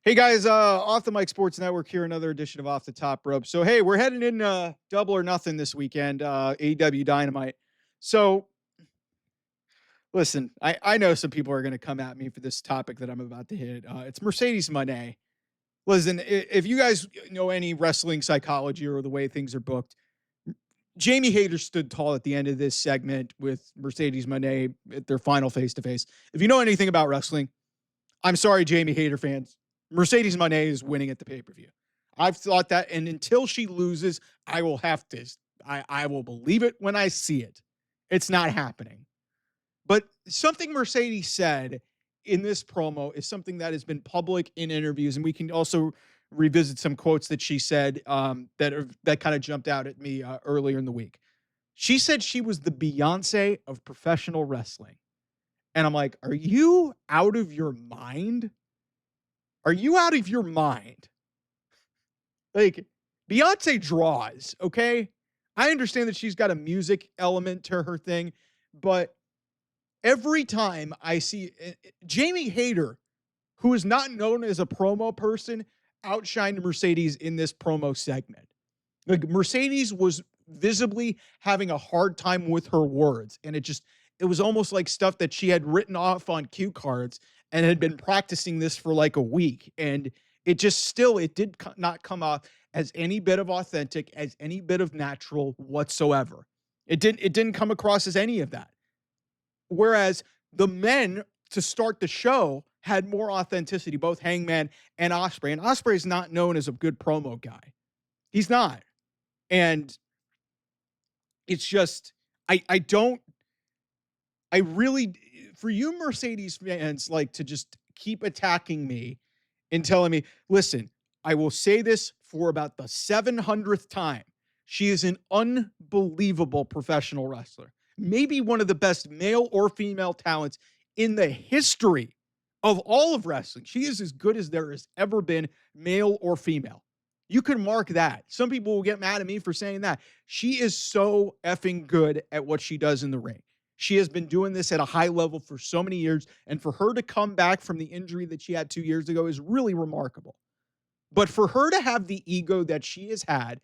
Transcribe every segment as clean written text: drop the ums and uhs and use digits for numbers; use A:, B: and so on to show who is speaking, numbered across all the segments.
A: Hey guys, Off the Mic Sports Network here, another edition of Off the Top Rope. So hey, we're heading in Double or Nothing this weekend, AEW Dynamite. So listen, I know some people are going to come at me for this topic that I'm about to hit. It's Mercedes Monet. Listen, if you guys know any wrestling psychology or the way things are booked, Jamie Hayter stood tall at the end of this segment with Mercedes Monet at their final face to face. If you know anything about wrestling, I'm sorry, Jamie Hayter fans. Mercedes Moné is winning at the pay-per-view. I've thought that, and until she loses, I will have to. I will believe it when I see it. It's not happening. But something Mercedes said in this promo is something that has been public in interviews, and we can also revisit some quotes that she said that kind of jumped out at me earlier in the week. She said she was the Beyonce of professional wrestling. And I'm like, are you out of your mind? Are you out of your mind? Like, Beyonce draws, okay? I understand that she's got a music element to her thing, but every time I see Jamie Hayter, who is not known as a promo person, outshined Mercedes in this promo segment. Like, Mercedes was visibly having a hard time with her words, and it was almost like stuff that she had written off on cue cards and had been practicing this for like a week. And it did not come off as any bit of authentic, as any bit of natural whatsoever. It didn't come across as any of that. Whereas the men to start the show had more authenticity, both Hangman and Ospreay. And Ospreay is not known as a good promo guy. He's not. And it's just, I don't, I really, for you Mercedes fans, like to just keep attacking me and telling me, listen, I will say this for about the 700th time. She is an unbelievable professional wrestler. Maybe one of the best male or female talents in the history of all of wrestling. She is as good as there has ever been, male or female. You can mark that. Some people will get mad at me for saying that. She is so effing good at what she does in the ring. She has been doing this at a high level for so many years, and for her to come back from the injury that she had 2 years ago is really remarkable. But for her to have the ego that she has had,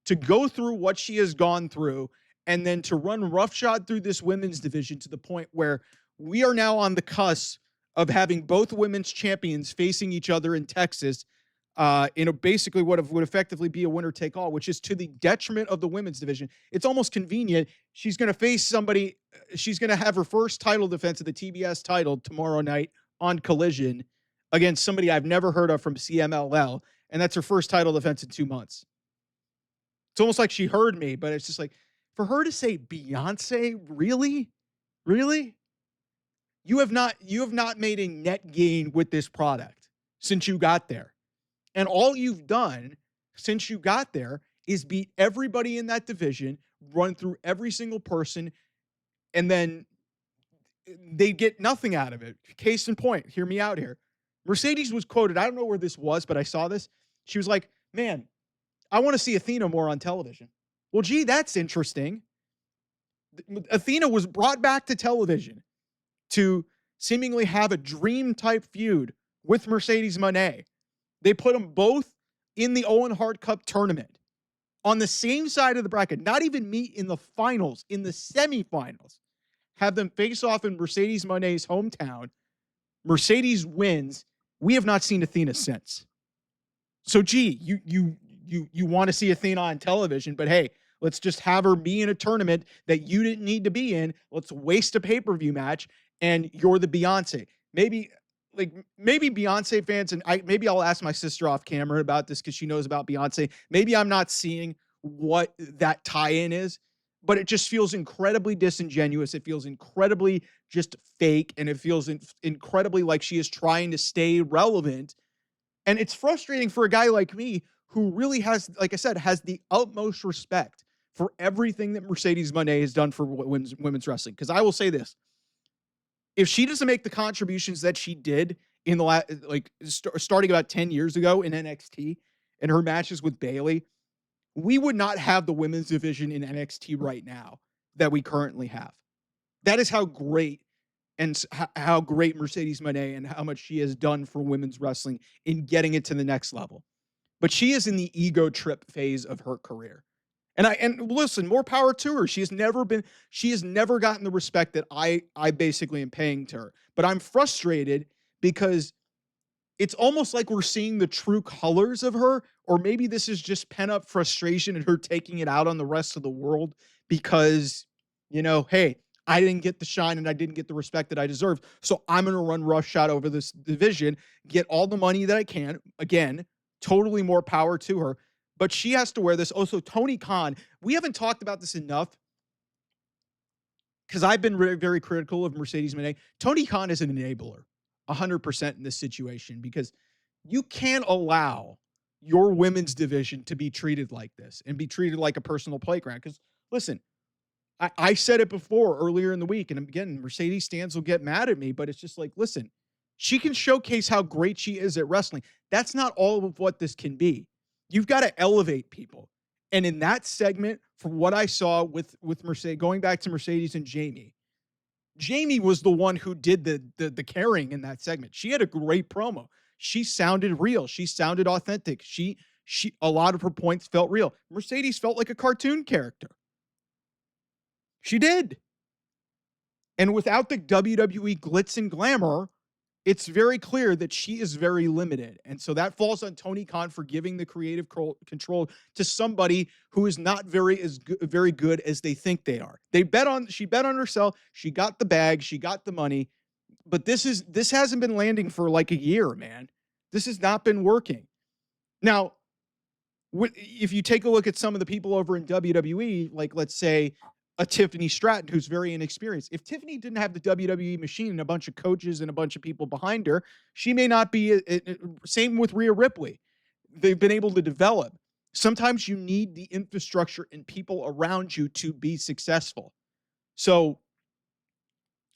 A: to go through what she has gone through, and then to run roughshod through this women's division to the point where we are now on the cusp of having both women's champions facing each other in Texas in a basically what would effectively be a winner take all, which is to the detriment of the women's division. It's almost convenient. She's going to face somebody. She's going to have her first title defense of the TBS title tomorrow night on Collision against somebody I've never heard of from CMLL. And that's her first title defense in 2 months. It's almost like she heard me, but it's just like, for her to say Beyonce, really? Really? You have not made a net gain with this product since you got there. And all you've done since you got there is beat everybody in that division, run through every single person, and then they get nothing out of it. Case in point, hear me out here. Mercedes was quoted, I don't know where this was, but I saw this. She was like, man, I want to see Athena more on television. Well, gee, that's interesting. Athena was brought back to television to seemingly have a dream type feud with Mercedes Moné. They put them both in the Owen Hart Cup tournament on the same side of the bracket, not even meet in the finals, in the semifinals, have them face off in Mercedes Moné's hometown. Mercedes wins. We have not seen Athena since. So, gee, you want to see Athena on television, but hey, let's just have her be in a tournament that you didn't need to be in. Let's waste a pay-per-view match, and you're the Beyonce. Maybe Beyonce fans, and maybe I'll ask my sister off camera about this because she knows about Beyonce. Maybe I'm not seeing what that tie-in is, but it just feels incredibly disingenuous. It feels incredibly just fake, and it feels incredibly like she is trying to stay relevant. And it's frustrating for a guy like me who really has, like I said, has the utmost respect for everything that Mercedes Moné has done for women's wrestling. Because I will say this. If she doesn't make the contributions that she did in the starting about 10 years ago in NXT and her matches with Bayley, we would not have the women's division in NXT right now that we currently have. That is how great and how great Mercedes Monet and how much she has done for women's wrestling in getting it to the next level. But she is in the ego trip phase of her career. And listen, more power to her. She has never gotten the respect that I basically am paying to her. But I'm frustrated because it's almost like we're seeing the true colors of her, or maybe this is just pent up frustration and her taking it out on the rest of the world because, hey, I didn't get the shine and I didn't get the respect that I deserved. So I'm going to run roughshod over this division, get all the money that I can. Again, totally more power to her. But she has to wear this. Also, Tony Khan, we haven't talked about this enough because I've been very critical of Mercedes Moné. Tony Khan is an enabler, 100% in this situation, because you can't allow your women's division to be treated like this and be treated like a personal playground. Because listen, I said it before earlier in the week, and again, Mercedes stands will get mad at me, but it's just like, listen, she can showcase how great she is at wrestling. That's not all of what this can be. You've got to elevate people. And in that segment, from what I saw with Mercedes, going back to Mercedes and Jamie was the one who did the carrying in that segment. She had a great promo. She sounded real. She sounded authentic. She a lot of her points felt real. Mercedes felt like a cartoon character. She did. And without the WWE glitz and glamour, it's very clear that she is very limited. And so that falls on Tony Khan for giving the creative control to somebody who is not very good as they think they are. She bet on herself. She got the bag. She got the money. But this hasn't been landing for like a year, man. This has not been working. Now, if you take a look at some of the people over in WWE, like let's say a Tiffany Stratton, who's very inexperienced. If Tiffany didn't have the WWE machine and a bunch of coaches and a bunch of people behind her, she may not be. Same with Rhea Ripley. They've been able to develop. Sometimes you need the infrastructure and people around you to be successful. So,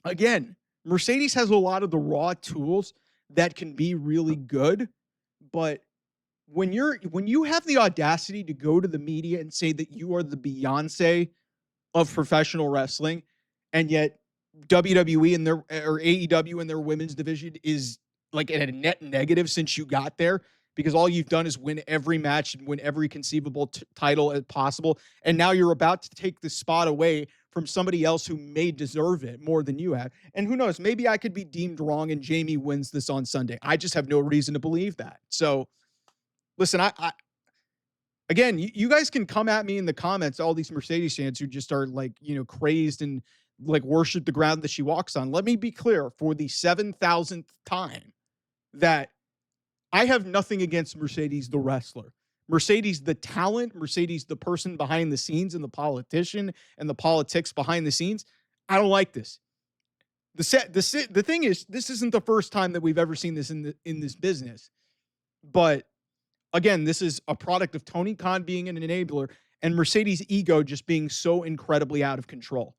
A: again, Mercedes has a lot of the raw tools that can be really good, but when you have the audacity to go to the media and say that you are the Beyonce of professional wrestling, and yet WWE and their or AEW and their women's division is like at a net negative since you got there, because all you've done is win every match and win every conceivable title as possible, and now you're about to take the spot away from somebody else who may deserve it more than you have. And who knows, maybe I could be deemed wrong and Jamie wins this on Sunday. I just have no reason to believe that. So listen, again, you guys can come at me in the comments, all these Mercedes fans who just are like, crazed and like worship the ground that she walks on. Let me be clear for the 7,000th time that I have nothing against Mercedes, the wrestler. Mercedes, the talent, Mercedes, the person behind the scenes and the politician and the politics behind the scenes. I don't like this. The thing is, this isn't the first time that we've ever seen this in this business. But again, this is a product of Tony Khan being an enabler and Mercedes' ego just being so incredibly out of control.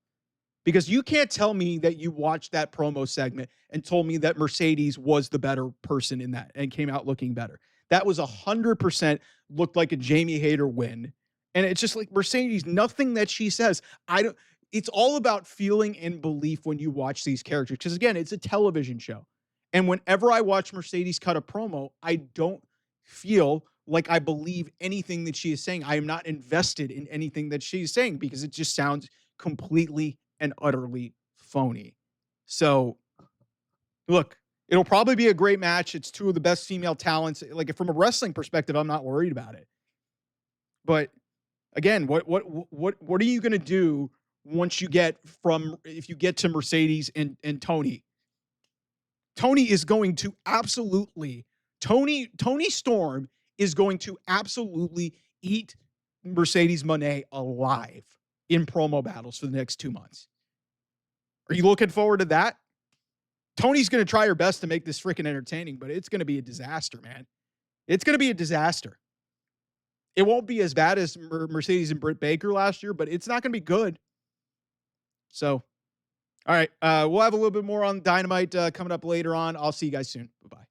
A: Because you can't tell me that you watched that promo segment and told me that Mercedes was the better person in that and came out looking better. That was 100% looked like a Jamie Hayter win. And it's just like Mercedes, nothing that she says. It's all about feeling and belief when you watch these characters. Because again, it's a television show. And whenever I watch Mercedes cut a promo, I don't feel like I believe anything that she is saying. I am not invested in anything that she's saying because it just sounds completely and utterly phony. So, look, it'll probably be a great match. It's two of the best female talents. Like from a wrestling perspective, I'm not worried about it. But again, what are you going to do once if you get to Mercedes and Tony? Tony Storm is going to absolutely eat Mercedes Moné alive in promo battles for the next 2 months. Are you looking forward to that? Tony's going to try her best to make this freaking entertaining, but it's going to be a disaster, man. It's going to be a disaster. It won't be as bad as Mercedes and Britt Baker last year, but it's not going to be good. So, all right, we'll have a little bit more on Dynamite coming up later on. I'll see you guys soon. Bye-bye.